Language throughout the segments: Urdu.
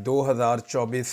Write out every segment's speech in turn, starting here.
2024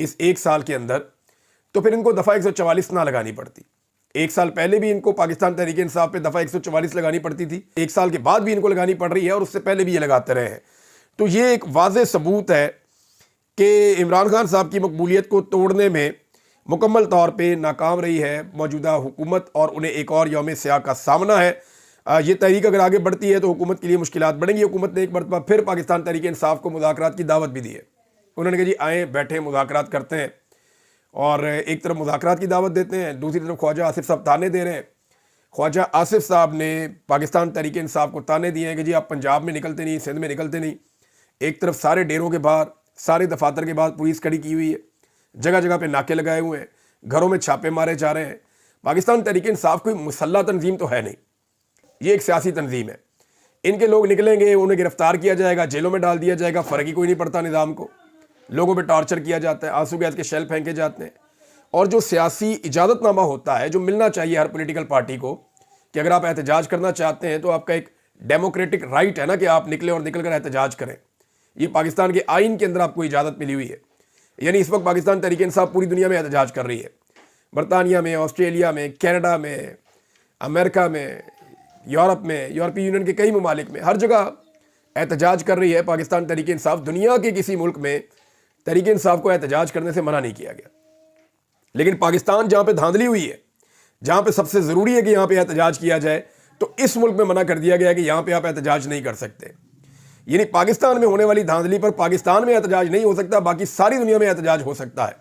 اس ایک سال کے اندر تو پھر ان کو دفعہ 144 نہ لگانی پڑتی. ایک سال پہلے بھی ان کو پاکستان تحریک انصاف پہ دفعہ 144 لگانی پڑتی تھی, ایک سال کے بعد بھی ان کو لگانی پڑ رہی ہے, اور اس سے پہلے بھی یہ لگاتے رہے ہیں. تو یہ ایک واضح ثبوت ہے کہ عمران خان صاحب کی مقبولیت کو توڑنے میں مکمل طور پہ ناکام رہی ہے موجودہ حکومت, اور انہیں ایک اور یوم سیاہ کا سامنا ہے. یہ تحریک اگر آگے بڑھتی ہے تو حکومت کے لیے مشکلات بڑھیں گی. حکومت نے ایک مرتبہ پھر پاکستان تحریک انصاف کو مذاکرات کی دعوت بھی دی ہے. انہوں نے کہا جی آئیں بیٹھیں مذاکرات کرتے ہیں, اور ایک طرف مذاکرات کی دعوت دیتے ہیں, دوسری طرف خواجہ آصف صاحب تانے دے رہے ہیں. خواجہ آصف صاحب نے پاکستان تحریک انصاف کو تانے دیے ہیں کہ جی آپ پنجاب میں نکلتے نہیں, سندھ میں نکلتے نہیں. ایک طرف سارے ڈیروں کے باہر, سارے دفاتر کے باہر پولیس کھڑی کی ہوئی ہے, جگہ جگہ پہ ناکے لگائے ہوئے ہیں, گھروں میں چھاپے مارے جا رہے ہیں. پاکستان تحریک انصاف کوئی مسلح تنظیم تو ہے نہیں, یہ ایک سیاسی تنظیم ہے. ان کے لوگ نکلیں گے, انہیں گرفتار کیا جائے گا, جیلوں میں ڈال دیا جائے گا, فرق ہی کوئی نہیں پڑتا نظام کو. لوگوں پہ ٹارچر کیا جاتا ہے, آنسو گیس کے شیل پھینکے جاتے ہیں. اور جو سیاسی اجازت نامہ ہوتا ہے, جو ملنا چاہیے ہر پولیٹیکل پارٹی کو کہ اگر آپ احتجاج کرنا چاہتے ہیں تو آپ کا ایک ڈیموکریٹک رائٹ ہے نا کہ آپ نکلیں اور نکل کر احتجاج کریں. یہ پاکستان کے آئین کے اندر آپ کو اجازت ملی ہوئی ہے. یعنی اس وقت پاکستان تحریک انصاف پوری دنیا میں احتجاج کر رہی ہے, برطانیہ میں, آسٹریلیا میں, کینیڈا میں, امریکہ میں, یورپ میں, یورپی یونین کے کئی ممالک میں, ہر جگہ احتجاج کر رہی ہے پاکستان تحریک انصاف. دنیا کے کسی ملک میں تحریک انصاف کو احتجاج کرنے سے منع نہیں کیا گیا. لیکن پاکستان جہاں پہ دھاندلی ہوئی ہے, جہاں پہ سب سے ضروری ہے کہ یہاں پہ احتجاج کیا جائے, تو اس ملک میں منع کر دیا گیا کہ یہاں پہ آپ احتجاج نہیں کر سکتے. یعنی پاکستان میں ہونے والی دھاندلی پر پاکستان میں احتجاج نہیں ہو سکتا, باقی ساری دنیا میں احتجاج ہو سکتا ہے.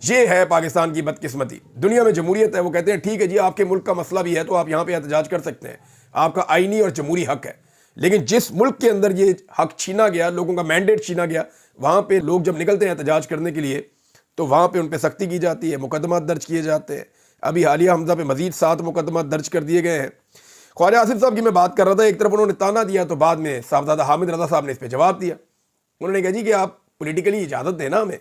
یہ ہے پاکستان کی بدقسمتی. دنیا میں جمہوریت ہے, وہ کہتے ہیں ٹھیک ہے جی آپ کے ملک کا مسئلہ بھی ہے تو آپ یہاں پہ احتجاج کر سکتے ہیں, آپ کا آئینی اور جمہوری حق ہے. لیکن جس ملک کے اندر یہ حق چھینا گیا, لوگوں کا مینڈیٹ چھینا گیا, وہاں پہ لوگ جب نکلتے ہیں احتجاج کرنے کے لیے تو وہاں پہ ان پہ سختی کی جاتی ہے, مقدمات درج کیے جاتے ہیں. ابھی حالیہ حمزہ پہ مزید 7 مقدمات درج کر دیے گئے ہیں. خواجہ آصف صاحب کی میں بات کر رہا تھا, ایک طرف انہوں نے تانا دیا تو بعد میں صاحبزادہ حامد رضا صاحب نے اس پہ جواب دیا. انہوں نے کہا جی کہ آپ پولیٹیکلی اجازت دیں نا ہمیں,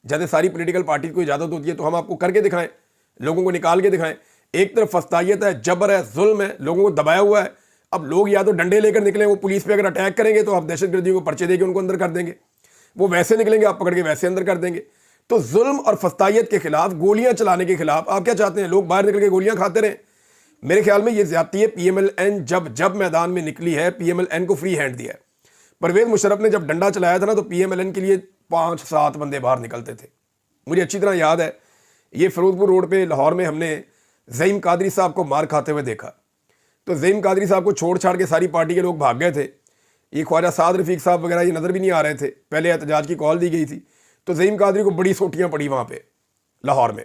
جیسے ساری پولیٹیکل پارٹی کو اجازت ہوتی ہے تو ہم آپ کو کر کے دکھائیں, لوگوں کو نکال کے دکھائیں. ایک طرف فسطائیت ہے, جبر ہے, ظلم ہے, لوگوں کو دبایا ہوا ہے. اب لوگ یا تو ڈنڈے لے کر نکلیں, وہ پولیس پہ اگر اٹیک کریں گے تو آپ دہشت گردیوں کو پرچے دے کے ان کو اندر کر دیں گے. وہ ویسے نکلیں گے, آپ پکڑ کے ویسے اندر کر دیں گے. تو ظلم اور فسطائیت کے خلاف, گولیاں چلانے کے خلاف آپ کیا چاہتے ہیں؟ لوگ باہر نکل کے گولیاں کھاتے رہیں. میرے خیال میں یہ زیادتی ہے. پی ایم ایل این جب میدان میں نکلی ہے, پی ایم ایل این کو فری ہینڈ دیا ہے. پرویز مشرف نے جب ڈنڈا چلایا تھا نا تو پی ایم ایل این کے لیے 5-7 بندے باہر نکلتے تھے. مجھے اچھی طرح یاد ہے, یہ فیروز پور روڈ پہ لاہور میں ہم نے زعیم قادری صاحب کو مار کھاتے ہوئے دیکھا. تو زعیم قادری صاحب کو چھوڑ چھاڑ کے ساری پارٹی کے لوگ بھاگ گئے تھے. یہ خواجہ سعد رفیق صاحب وغیرہ یہ نظر بھی نہیں آ رہے تھے. پہلے احتجاج کی کال دی گئی تھی تو زعیم قادری کو بڑی سوٹیاں پڑی وہاں پہ لاہور میں,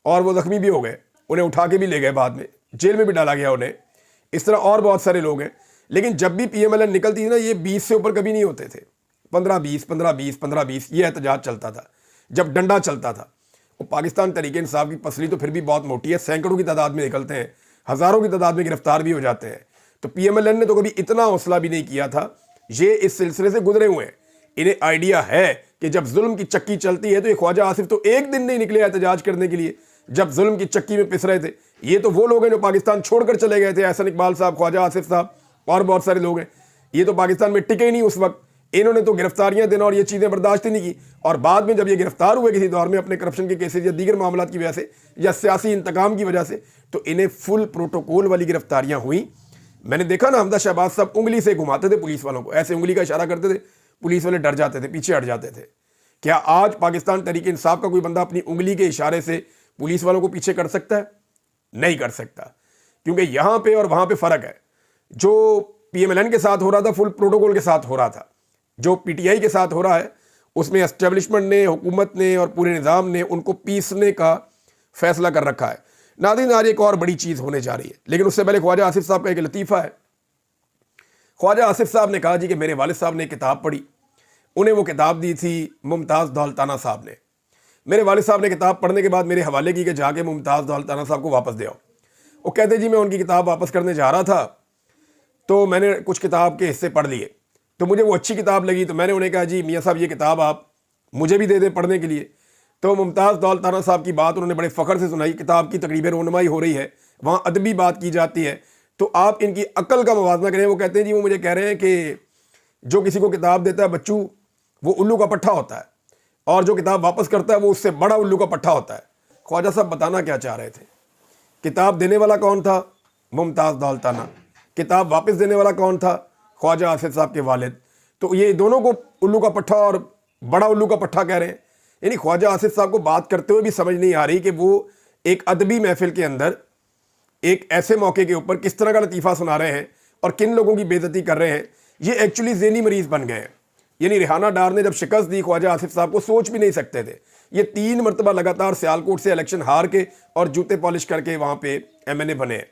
اور وہ زخمی بھی ہو گئے. انہیں اٹھا کے بھی لے گئے, بعد میں جیل میں بھی ڈالا گیا انہیں. اس طرح اور بہت سارے لوگ ہیں. لیکن جب بھی پی ایم ایل این نکلتی تھی نا, یہ 20 سے اوپر کبھی نہیں ہوتے تھے. 15-20 15-20 15-20 یہ احتجاج چلتا تھا جب ڈنڈا چلتا تھا. وہ پاکستان تحریک انصاف کی پسلی تو پھر بھی بہت موٹی ہے, سینکڑوں کی تعداد میں نکلتے ہیں, ہزاروں کی تعداد میں گرفتار بھی ہو جاتے ہیں. تو پی ایم ایل این نے تو کبھی اتنا حوصلہ بھی نہیں کیا تھا. یہ اس سلسلے سے گزرے ہوئے ہیں. انہیں آئیڈیا ہے کہ جب ظلم کی چکی چلتی ہے تو یہ خواجہ آصف تو ایک دن نہیں نکلے احتجاج کرنے کے لیے جب ظلم کی چکی میں پس رہے تھے. یہ تو وہ لوگ ہیں جو پاکستان چھوڑ کر چلے گئے تھے, احسن اقبال صاحب, خواجہ آصف صاحب اور بہت سارے لوگ ہیں. یہ تو پاکستان میں ٹکے ہی نہیں اس وقت. انہوں نے تو گرفتاریاں دینا اور یہ چیزیں برداشت ہی نہیں کی, اور بعد میں جب یہ گرفتار ہوئے کسی دور میں اپنے کرپشن کے کیسز یا دیگر معاملات کی وجہ سے یا سیاسی انتقام کی وجہ سے, تو انہیں فل پروٹوکول والی گرفتاریاں ہوئیں. میں نے دیکھا نا, حمزہ شہباز صاحب انگلی سے گھماتے تھے پولیس والوں کو, ایسے انگلی کا اشارہ کرتے تھے, پولیس والے ڈر جاتے تھے, پیچھے ہٹ جاتے تھے. کیا آج پاکستان تحریک انصاف کا کوئی بندہ اپنی انگلی کے اشارے سے پولیس والوں کو پیچھے کر سکتا ہے؟ نہیں کر سکتا, کیونکہ یہاں پہ اور وہاں پہ فرق ہے. جو پی ایم ایل این کے ساتھ ہو رہا تھا فل پروٹوکول کے ساتھ ہو رہا تھا, جو پی ٹی آئی کے ساتھ ہو رہا ہے اس میں اسٹیبلشمنٹ نے, حکومت نے اور پورے نظام نے ان کو پیسنے کا فیصلہ کر رکھا ہے. ناظرین, آج ایک اور بڑی چیز ہونے جا رہی ہے, لیکن اس سے پہلے خواجہ آصف صاحب کا ایک لطیفہ ہے. خواجہ آصف صاحب نے کہا جی کہ میرے والد صاحب نے کتاب پڑھی, انہیں وہ کتاب دی تھی ممتاز دولتانہ صاحب نے. میرے والد صاحب نے کتاب پڑھنے کے بعد میرے حوالے کی کہ جا کے ممتاز دولتانہ صاحب کو واپس دے آؤ. وہ کہتے جی میں ان کی کتاب واپس کرنے جا رہا تھا تو میں نے کچھ کتاب کے حصے پڑھ لیے, تو مجھے وہ اچھی کتاب لگی, تو میں نے انہیں کہا جی میاں صاحب یہ کتاب آپ مجھے بھی دے دیں پڑھنے کے لیے. تو ممتاز دولتانہ صاحب کی بات انہوں نے بڑے فخر سے سنائی. کتاب کی تقریب رونمائی ہو رہی ہے, وہاں ادبی بات کی جاتی ہے, تو آپ ان کی عقل کا موازنہ کریں. وہ کہتے ہیں جی وہ مجھے کہہ رہے ہیں کہ جو کسی کو کتاب دیتا ہے بچوں, وہ الو کا پٹھا ہوتا ہے, اور جو کتاب واپس کرتا ہے وہ اس سے بڑا الو کا پٹھا ہوتا ہے۔ خواجہ صاحب بتانا کیا چاہ رہے تھے؟ کتاب دینے والا کون تھا؟ ممتاز دولتانہ۔ کتاب واپس دینے والا کون تھا؟ خواجہ آصف صاحب کے والد۔ تو یہ دونوں کو الو کا پٹھا اور بڑا الو کا پٹھا کہہ رہے ہیں۔ یعنی خواجہ آصف صاحب کو بات کرتے ہوئے بھی سمجھ نہیں آ رہی کہ وہ ایک ادبی محفل کے اندر ایک ایسے موقع کے اوپر کس طرح کا لطیفہ سنا رہے ہیں اور کن لوگوں کی بے عزتی کر رہے ہیں۔ یہ ایکچولی ذہنی مریض بن گئے ہیں۔ یعنی ریحانہ ڈار نے جب شکست دی خواجہ آصف صاحب کو، سوچ بھی نہیں سکتے تھے۔ یہ 3 مرتبہ لگاتار سیالکوٹ سے الیکشن ہار کے اور جوتے پالش کر کے وہاں پہ ایم این اے بنے ہیں۔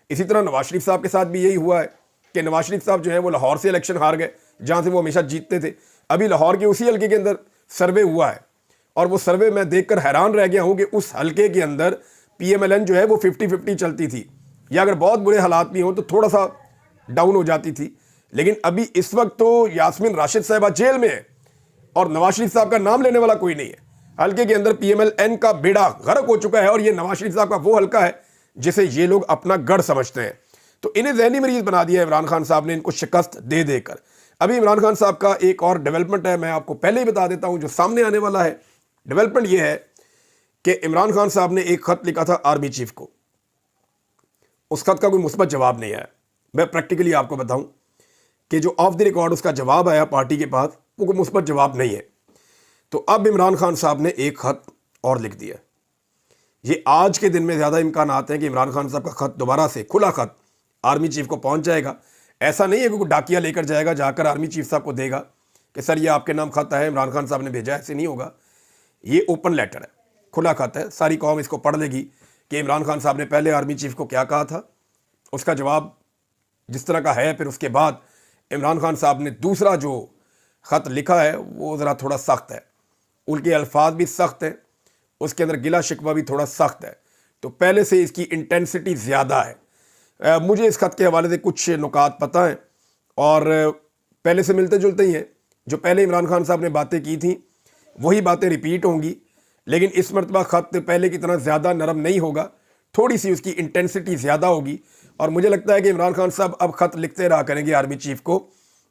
اسی طرح نواز شریف صاحب کے ساتھ بھی یہی ہوا ہے کہ نواز شریف صاحب جو ہے وہ لاہور سے الیکشن ہار گئے، جہاں سے وہ ہمیشہ جیتتے تھے۔ ابھی لاہور کے اسی حلقے کے اندر سروے ہوا ہے، اور وہ سروے میں دیکھ کر حیران رہ گیا ہوں کہ اس حلقے کے اندر پی ایم ایل این جو ہے وہ 50-50 چلتی تھی، یا اگر بہت برے حالات بھی ہوں تو تھوڑا سا ڈاؤن ہو جاتی تھی۔ لیکن ابھی اس وقت تو یاسمین راشد صاحبہ جیل میں ہے اور نواز شریف صاحب کا نام لینے والا کوئی نہیں ہے۔ حلقے کے اندر پی ایم ایل این کا بیڑا غرق ہو چکا ہے، اور یہ نواز شریف صاحب کا وہ حلقہ ہے جسے یہ لوگ اپنا گڑھ سمجھتے ہیں۔ تو انہیں ذہنی مریض بنا دیا عمران خان صاحب نے، ان کو شکست دے دے کر۔ ابھی عمران خان صاحب کا ایک اور ڈیولپمنٹ ہے، میں آپ کو پہلے ہی بتا دیتا ہوں جو سامنے آنے والا ہے۔ ڈیولپمنٹ یہ ہے کہ عمران خان صاحب نے ایک خط لکھا تھا آرمی چیف کو، اس خط کا کوئی مثبت جواب نہیں آیا۔ میں پریکٹیکلی آپ کو بتاؤں کہ جو آف دی ریکارڈ اس کا جواب آیا پارٹی کے پاس، وہ کوئی مثبت جواب نہیں ہے۔ تو اب عمران خان صاحب نے ایک خط اور لکھ دیا۔ یہ آج کے دن میں زیادہ امکانات ہیں کہ عمران خان صاحب کا خط دوبارہ سے کھلا خط آرمی چیف کو پہنچ جائے گا۔ ایسا نہیں ہے کہ کوئی ڈاکیا لے کر جائے گا، جا کر آرمی چیف صاحب کو دے گا کہ سر یہ آپ کے نام خط ہے، عمران خان صاحب نے بھیجا ہے۔ ایسے نہیں ہوگا، یہ اوپن لیٹر ہے، کھلا خط ہے، ساری قوم اس کو پڑھ لے گی کہ عمران خان صاحب نے پہلے آرمی چیف کو کیا کہا تھا، اس کا جواب جس طرح کا ہے، پھر اس کے بعد عمران خان صاحب نے دوسرا جو خط لکھا ہے وہ ذرا تھوڑا سخت ہے، ان کے الفاظ بھی سخت ہیں، اس کے اندر گلا شکوہ بھی تھوڑا سخت ہے، تو پہلے سے اس کی انٹینسٹی زیادہ ہے۔ مجھے اس خط کے حوالے سے کچھ نکات پتہ ہیں اور پہلے سے ملتے جلتے ہی ہیں۔ جو پہلے عمران خان صاحب نے باتیں کی تھیں وہی باتیں ریپیٹ ہوں گی، لیکن اس مرتبہ خط پہلے کی طرح زیادہ نرم نہیں ہوگا، تھوڑی سی اس کی انٹینسٹی زیادہ ہوگی۔ اور مجھے لگتا ہے کہ عمران خان صاحب اب خط لکھتے رہا کریں گے آرمی چیف کو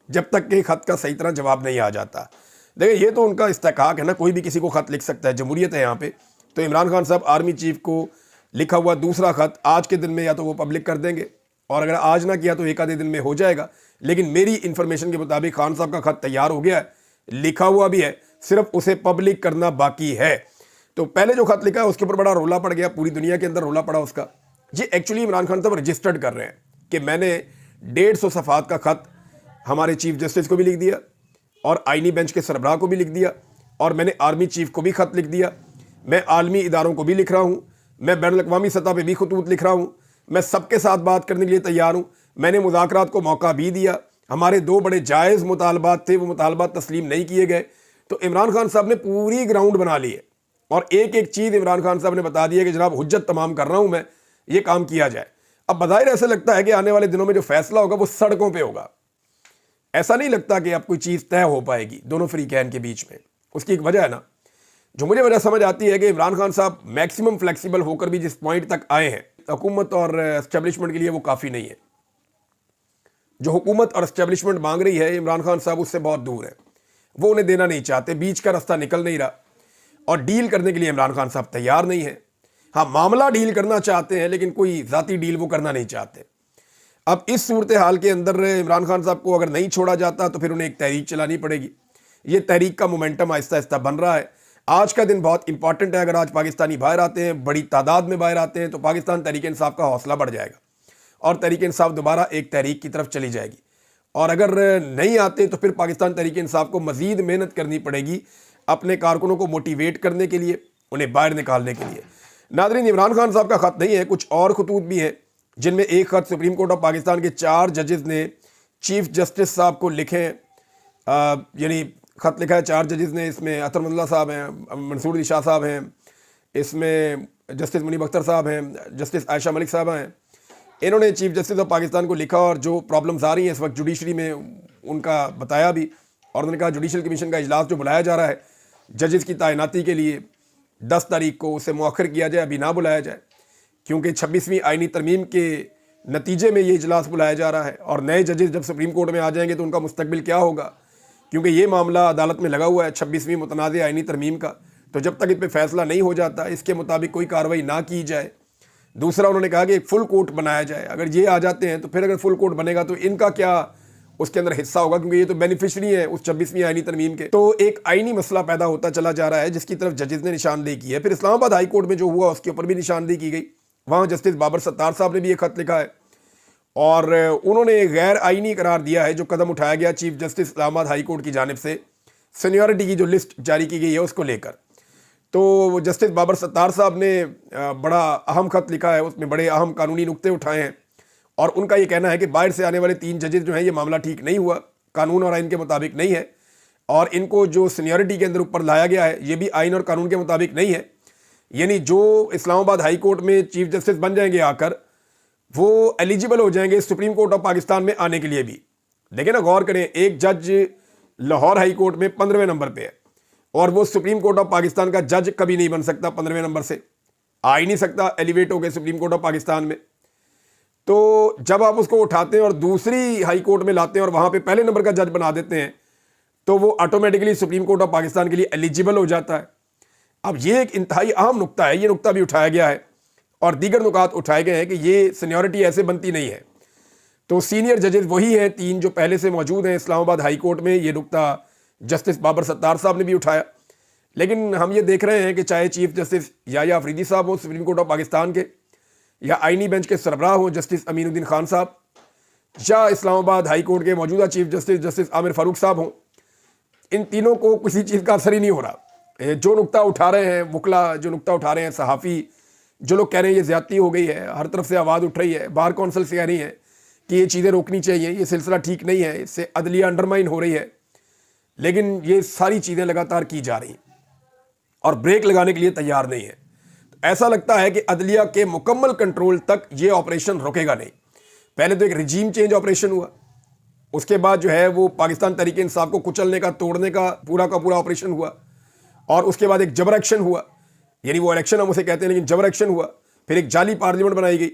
جب تک کہ خط کا صحیح طرح جواب نہیں آ جاتا۔ دیکھیں یہ تو ان کا استحقاق ہے نا، کوئی بھی کسی کو خط لکھ سکتا ہے، جمہوریت ہے یہاں پہ۔ تو عمران خان صاحب آرمی چیف کو لکھا ہوا دوسرا خط آج کے دن میں یا تو وہ پبلک کر دیں گے، اور اگر آج نہ کیا تو ایک آدھے دن میں ہو جائے گا۔ لیکن میری انفارمیشن کے مطابق خان صاحب کا خط تیار ہو گیا ہے، لکھا ہوا بھی ہے، صرف اسے پبلک کرنا باقی ہے۔ تو پہلے جو خط لکھا ہے اس کے اوپر بڑا رولا پڑ گیا، پوری دنیا کے اندر رولا پڑا اس کا۔ یہ ایکچولی عمران خان صاحب رجسٹرڈ کر رہے ہیں کہ میں نے 150 صفحات کا خط ہمارے چیف جسٹس کو بھی لکھ دیا اور آئینی بینچ کے سربراہ کو بھی لکھ دیا، اور میں نے آرمی چیف کو بھی خط لکھ دیا، میں عالمی اداروں کو بھی لکھ رہا ہوں، میں بین الاقوامی سطح پہ بھی خطوط لکھ رہا ہوں، میں سب کے ساتھ بات کرنے کے لیے تیار ہوں، میں نے مذاکرات کو موقع بھی دیا، ہمارے 2 بڑے جائز مطالبات تھے، وہ مطالبات تسلیم نہیں کیے گئے۔ تو عمران خان صاحب نے پوری گراؤنڈ بنا لی ہے، اور ایک ایک چیز عمران خان صاحب نے بتا دی ہے کہ جناب حجت تمام کر رہا ہوں میں، یہ کام کیا جائے۔ اب بظاہر ایسا لگتا ہے کہ آنے والے دنوں میں جو فیصلہ ہوگا وہ سڑکوں پہ ہوگا، ایسا نہیں لگتا کہ اب کوئی چیز طے ہو پائے گی دونوں فریقین کے بیچ میں۔ اس کی ایک وجہ ہے نا، جو مجھے وجہ سمجھ آتی ہے کہ عمران خان صاحب میکسیمم فلیکسیبل ہو کر بھی جس پوائنٹ تک آئے ہیں، حکومت اور اسٹیبلشمنٹ کے لیے وہ کافی نہیں ہے۔ جو حکومت اور اسٹیبلشمنٹ مانگ رہی ہے عمران خان صاحب اس سے بہت دور ہے، وہ انہیں دینا نہیں چاہتے، بیچ کا راستہ نکل نہیں رہا، اور ڈیل کرنے کے لیے عمران خان صاحب تیار نہیں ہے۔ ہاں معاملہ ڈیل کرنا چاہتے ہیں، لیکن کوئی ذاتی ڈیل وہ کرنا نہیں چاہتے۔ اب اس صورتحال کے اندر عمران خان صاحب کو اگر نہیں چھوڑا جاتا تو پھر انہیں ایک تحریک چلانی پڑے گی۔ یہ تحریک کا مومنٹم آہستہ آہستہ بن رہا ہے۔ آج کا دن بہت امپورٹنٹ ہے، اگر آج پاکستانی باہر آتے ہیں، بڑی تعداد میں باہر آتے ہیں، تو پاکستان تحریک انصاف کا حوصلہ بڑھ جائے گا، اور تحریک انصاف دوبارہ ایک تحریک کی طرف چلی جائے گی۔ اور اگر نہیں آتے تو پھر پاکستان تحریک انصاف کو مزید محنت کرنی پڑے گی اپنے کارکنوں کو موٹیویٹ کرنے کے لیے، انہیں باہر نکالنے کے لیے۔ ناظرین، عمران خان صاحب کا خط نہیں ہے، کچھ اور خطوط بھی ہیں، جن میں ایک خط سپریم کورٹ آف پاکستان کے 4 ججز نے چیف جسٹس صاحب کو لکھے، یعنی خط لکھا ہے 4 ججز نے، اس میں اطہر اللہ صاحب ہیں، منصور علی شاہ صاحب ہیں، اس میں جسٹس منیب اختر صاحب ہیں، جسٹس عائشہ ملک صاحبہ ہیں۔ انہوں نے چیف جسٹس آف پاکستان کو لکھا اور جو پرابلمز آ رہی ہیں اس وقت جوڈیشری میں ان کا بتایا بھی، اور انہوں نے کہا جوڈیشل کمیشن کا اجلاس جو بلایا جا رہا ہے ججز کی تعیناتی کے لیے 10 تاریخ کو، اسے مؤخر کیا جائے، ابھی نہ بلایا جائے، کیونکہ 26ویں آئینی ترمیم کے نتیجے میں یہ اجلاس بلایا جا رہا ہے، اور نئے ججز جب سپریم کورٹ میں آ جائیں گے تو ان کا مستقبل کیا ہوگا، کیونکہ یہ معاملہ عدالت میں لگا ہوا ہے 26ویں متنازع آئینی ترمیم کا، تو جب تک اس پہ فیصلہ نہیں ہو جاتا اس کے مطابق کوئی کارروائی نہ کی جائے۔ دوسرا انہوں نے کہا کہ ایک فل کورٹ بنایا جائے، اگر یہ آ جاتے ہیں تو پھر اگر فل کورٹ بنے گا تو ان کا کیا اس کے اندر حصہ ہوگا، کیونکہ یہ تو بینیفیشری ہیں اس 26ویں آئینی ترمیم کے۔ تو ایک آئینی مسئلہ پیدا ہوتا چلا جا رہا ہے جس کی طرف ججز نے نشاندہی کی ہے۔ پھر اسلام آباد ہائی کورٹ میں جو ہوا اس کے اوپر بھی نشاندہی کی گئی، وہاں جسٹس بابر ستار صاحب نے بھی ایک خط لکھا ہے اور انہوں نے غیر آئینی قرار دیا ہے جو قدم اٹھایا گیا چیف جسٹس اسلام آباد ہائی کورٹ کی جانب سے سینیورٹی کی جو لسٹ جاری کی گئی ہے اس کو لے کر۔ تو جسٹس بابر ستار صاحب نے بڑا اہم خط لکھا ہے، اس میں بڑے اہم قانونی نقطے اٹھائے ہیں اور ان کا یہ کہنا ہے کہ باہر سے آنے والے 3 ججز جو ہیں یہ معاملہ ٹھیک نہیں ہوا، قانون اور آئین کے مطابق نہیں ہے، اور ان کو جو سینیورٹی کے اندر اوپر لایا گیا ہے یہ بھی آئین اور قانون کے مطابق نہیں ہے۔ یعنی جو اسلام آباد ہائی کورٹ میں چیف جسٹس بن جائیں گے آ کر وہ ایلیجیبل ہو جائیں گے سپریم کورٹ آف پاکستان میں آنے کے لیے بھی۔ دیکھیں نا، غور کریں، ایک جج لاہور ہائی کورٹ میں 15ویں نمبر پہ ہے اور وہ سپریم کورٹ آف پاکستان کا جج کبھی نہیں بن سکتا 15ویں نمبر سے، آ ہی نہیں سکتا ایلیویٹ ہو گئے سپریم کورٹ آف پاکستان میں۔ تو جب آپ اس کو اٹھاتے ہیں اور دوسری ہائی کورٹ میں لاتے ہیں اور وہاں پہ پہلے نمبر کا جج بنا دیتے ہیں تو وہ automatically supreme court of Pakistan کے لیے ایلیجیبل ہو جاتا ہے۔ اب یہ ایک انتہائی اہم نقطہ ہے، یہ نقطہ بھی اٹھایا گیا ہے اور دیگر نکات اٹھائے گئے ہیں کہ یہ سینیورٹی ایسے بنتی نہیں ہے۔ تو سینئر ججز وہی ہیں 3 جو پہلے سے موجود ہیں اسلام آباد ہائی کورٹ میں، یہ نقطہ جسٹس بابر ستار صاحب نے بھی اٹھایا۔ لیکن ہم یہ دیکھ رہے ہیں کہ چاہے چیف جسٹس یحییٰ آفریدی صاحب ہوں سپریم کورٹ آف پاکستان کے، یا آئینی بینچ کے سربراہ ہوں جسٹس امین الدین خان صاحب، یا اسلام آباد ہائی کورٹ کے موجودہ چیف جسٹس جسٹس عامر فاروق صاحب ہوں، ان تینوں کو کسی چیز کا اثر ہی نہیں ہو رہا۔ جو نقطہ اٹھا رہے ہیں وکلا، جو نقطہ اٹھا رہے ہیں صحافی، جو لوگ کہہ رہے ہیں یہ زیادتی ہو گئی ہے، ہر طرف سے آواز اٹھ رہی ہے، بار کونسل سے کہہ رہی ہیں کہ یہ چیزیں روکنی چاہیے، یہ سلسلہ ٹھیک نہیں ہے، اس سے عدلیہ انڈرمائن ہو رہی ہے، لیکن یہ ساری چیزیں لگاتار کی جا رہی ہیں اور بریک لگانے کے لیے تیار نہیں ہے۔ ایسا لگتا ہے کہ عدلیہ کے مکمل کنٹرول تک یہ آپریشن رکے گا نہیں۔ پہلے تو ایک رجیم چینج آپریشن ہوا، اس کے بعد جو ہے وہ پاکستان تحریک انصاف کو کچلنے کا، توڑنے کا پورا آپریشن ہوا، اور اس کے بعد ایک جبر ایکشن ہوا، یعنی وہ الیکشن ہم اسے کہتے ہیں لیکن جبر ایکشن ہوا، پھر ایک جعلی پارلیمنٹ بنائی گئی۔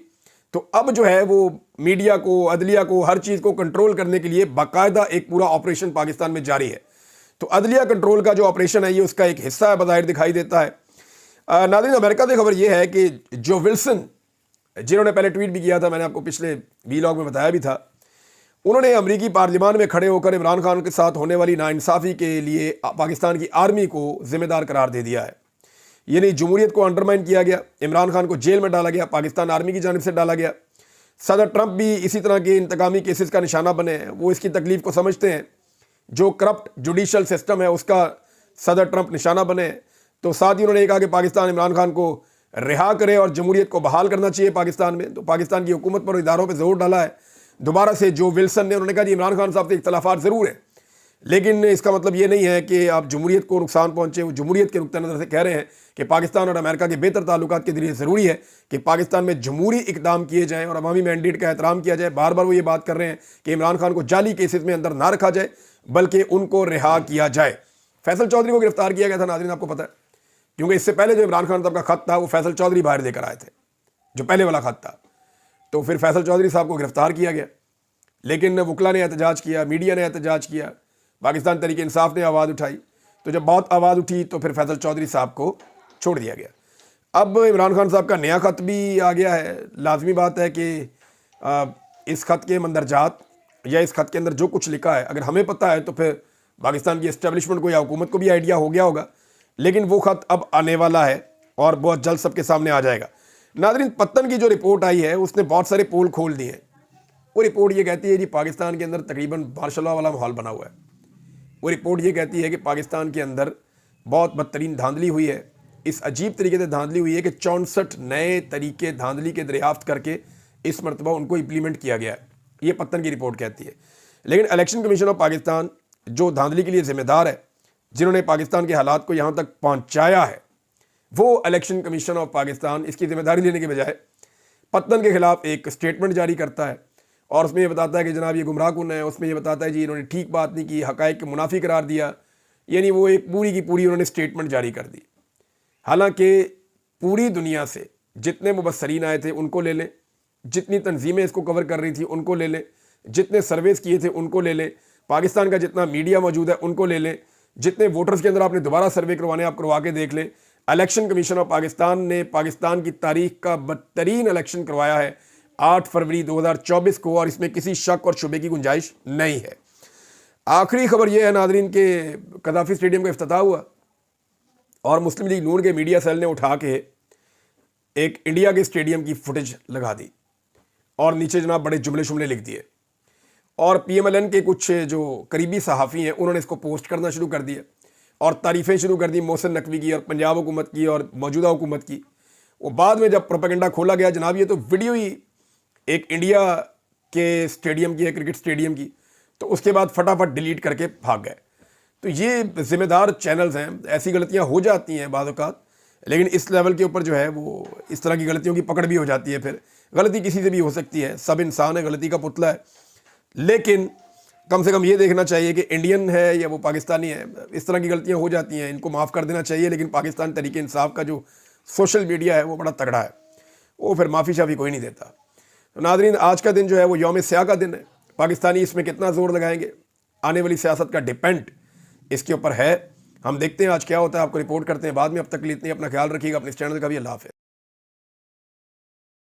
تو اب جو ہے وہ میڈیا کو، عدلیہ کو، ہر چیز کو کنٹرول کرنے کے لیے باقاعدہ ایک پورا آپریشن پاکستان میں جاری ہے۔ تو عدلیہ کنٹرول کا جو آپریشن ہے یہ اس کا ایک حصہ ہے، بظاہر دکھائی دیتا ہے۔ ناظرین، امریکہ سے خبر یہ ہے کہ جو ولسن، جنہوں نے پہلے ٹویٹ بھی کیا تھا، میں نے آپ کو پچھلے ویلاگ میں بتایا بھی تھا، انہوں نے امریکی پارلیمان میں کھڑے ہو کر عمران خان کے ساتھ ہونے والی ناانصافی کے لیے پاکستان کی آرمی کو ذمہ دار قرار دے دیا ہے۔ یعنی جمہوریت کو انڈرمائن کیا گیا، عمران خان کو جیل میں ڈالا گیا، پاکستان آرمی کی جانب سے ڈالا گیا۔ صدر ٹرمپ بھی اسی طرح کے انتقامی کیسز کا نشانہ بنے ہیں، وہ اس کی تکلیف کو سمجھتے ہیں، جو کرپٹ جوڈیشل سسٹم ہے اس کا صدر ٹرمپ نشانہ بنے ہیں۔ تو ساتھ ہی انہوں نے یہ کہا کہ پاکستان عمران خان کو رہا کرے اور جمہوریت کو بحال کرنا چاہیے پاکستان میں۔ تو پاکستان کی حکومت پر اداروں پہ زور ڈالا ہے دوبارہ سے جو ولسن نے، انہوں نے کہا جی عمران خان صاحب سے اختلافات ضرور ہیں، لیکن اس کا مطلب یہ نہیں ہے کہ آپ جمہوریت کو نقصان پہنچے۔ وہ جمہوریت کے نقطہ نظر سے کہہ رہے ہیں کہ پاکستان اور امریکہ کے بہتر تعلقات کے ذریعے ضروری ہے کہ پاکستان میں جمہوری اقدام کیے جائیں اور عوامی مینڈیٹ کا احترام کیا جائے۔ بار بار وہ یہ بات کر رہے ہیں کہ عمران خان کو جعلی کیسز میں اندر نہ رکھا جائے بلکہ ان کو رہا کیا جائے۔ فیصل چودھری کو گرفتار کیا گیا تھا، ناظرین آپ کو پتہ ہے، کیونکہ اس سے پہلے جو عمران خان صاحب کا خط تھا وہ فیصل چودھری باہر دے کر آئے تھے، جو پہلے والا خط تھا۔ تو پھر فیصل چودھری صاحب کو گرفتار کیا گیا، لیکن وکلا نے احتجاج کیا، میڈیا نے احتجاج کیا، پاکستان تحریک انصاف نے آواز اٹھائی۔ تو جب بہت آواز اٹھی تو پھر فیصل چودھری صاحب کو چھوڑ دیا گیا۔ اب عمران خان صاحب کا نیا خط بھی آ گیا ہے۔ لازمی بات ہے کہ اس خط کے مندرجات یا اس خط کے اندر جو کچھ لکھا ہے اگر ہمیں پتہ ہے تو پھر پاکستان کی اسٹیبلشمنٹ کو یا حکومت کو بھی آئیڈیا ہو گیا ہوگا، لیکن وہ خط اب آنے والا ہے اور بہت جلد سب کے سامنے آ جائے گا۔ ناظرین، پتن کی جو رپورٹ آئی ہے اس نے بہت سارے پول کھول دیے ہیں۔ وہ رپورٹ یہ کہتی ہے جی پاکستان کے اندر تقریباً مارشل لاء والا ماحول بنا ہوا ہے۔ وہ رپورٹ یہ کہتی ہے کہ پاکستان کے اندر بہت بدترین دھاندلی ہوئی ہے، اس عجیب طریقے سے دھاندلی ہوئی ہے کہ 64 نئے طریقے دھاندلی کے دریافت کر کے اس مرتبہ ان کو امپلیمنٹ کیا گیا ہے، یہ پتن کی رپورٹ کہتی ہے۔ لیکن الیکشن کمیشن آف پاکستان جو دھاندلی کے لیے ذمہ دار ہے، جنہوں نے پاکستان کے حالات کو یہاں تک پہنچایا ہے، وہ الیکشن کمیشن آف پاکستان اس کی ذمہ داری لینے کے بجائے پتن کے خلاف ایک سٹیٹمنٹ جاری کرتا ہے اور اس میں یہ بتاتا ہے کہ جناب یہ گمراہ کن ہے، اس میں یہ بتاتا ہے جی انہوں نے ٹھیک بات نہیں کی، حقائق کے منافی قرار دیا، یعنی وہ ایک پوری کی پوری انہوں نے سٹیٹمنٹ جاری کر دی۔ حالانکہ پوری دنیا سے جتنے مبصرین آئے تھے ان کو لے لیں، جتنی تنظیمیں اس کو کور کر رہی تھی ان کو لے لیں، جتنے سرویز کیے تھے ان کو لے لیں، پاکستان کا جتنا میڈیا موجود ہے ان کو لے لیں, جتنے ووٹرز کے اندر آپ نے دوبارہ سروے کروانے آپ کروا کے دیکھ لیں. الیکشن کمیشن آف پاکستان نے پاکستان کی تاریخ کا بدترین الیکشن کروایا ہے 8 فروری 2024 کو, اور اس میں کسی شک اور شبے کی گنجائش نہیں ہے. آخری خبر یہ ہے ناظرین کہ قذافی اسٹیڈیم کا افتتاح ہوا اور مسلم لیگ نون کے میڈیا سیل نے اٹھا کے ایک انڈیا کے اسٹیڈیم کی فوٹیج لگا دی اور نیچے جناب بڑے جملے شملے لکھ دیے, اور پی ایم ایل این کے کچھ جو قریبی صحافی ہیں انہوں نے اس کو پوسٹ کرنا شروع کر دیا اور تعریفیں شروع کر دی محسن نقوی کی اور پنجاب حکومت کی اور موجودہ حکومت کی. وہ بعد میں جب پروپیگنڈا کھولا گیا جناب یہ تو ویڈیو ہی ایک انڈیا کے اسٹیڈیم کی ہے, کرکٹ اسٹیڈیم کی, تو اس کے بعد فٹافٹ ڈیلیٹ کر کے بھاگ گئے. تو یہ ذمہ دار چینلز ہیں, ایسی غلطیاں ہو جاتی ہیں بعض اوقات, لیکن اس لیول کے اوپر جو ہے وہ اس طرح کی غلطیوں کی پکڑ بھی ہو جاتی ہے. پھر غلطی کسی سے بھی ہو سکتی ہے, سب انسان ہے, غلطی کا پتلا ہے, لیکن کم سے کم یہ دیکھنا چاہیے کہ انڈین ہے یا وہ پاکستانی ہے, اس طرح کی غلطیاں ہو جاتی ہیں, ان کو معاف کر دینا چاہیے. لیکن پاکستان تحریک انصاف کا جو سوشل میڈیا ہے وہ بڑا تگڑا ہے, وہ پھر معافی شافی کوئی نہیں دیتا. تو ناظرین آج کا دن جو ہے وہ یوم سیاہ کا دن ہے. پاکستانی اس میں کتنا زور لگائیں گے آنے والی سیاست کا ڈیپینڈ اس کے اوپر ہے. ہم دیکھتے ہیں آج کیا ہوتا ہے, آپ کو رپورٹ کرتے ہیں بعد میں. اب تک کے لیے اتنے, اپنا خیال رکھیے گا, اپنے اس چینل کا بھی. اللہ حافظ.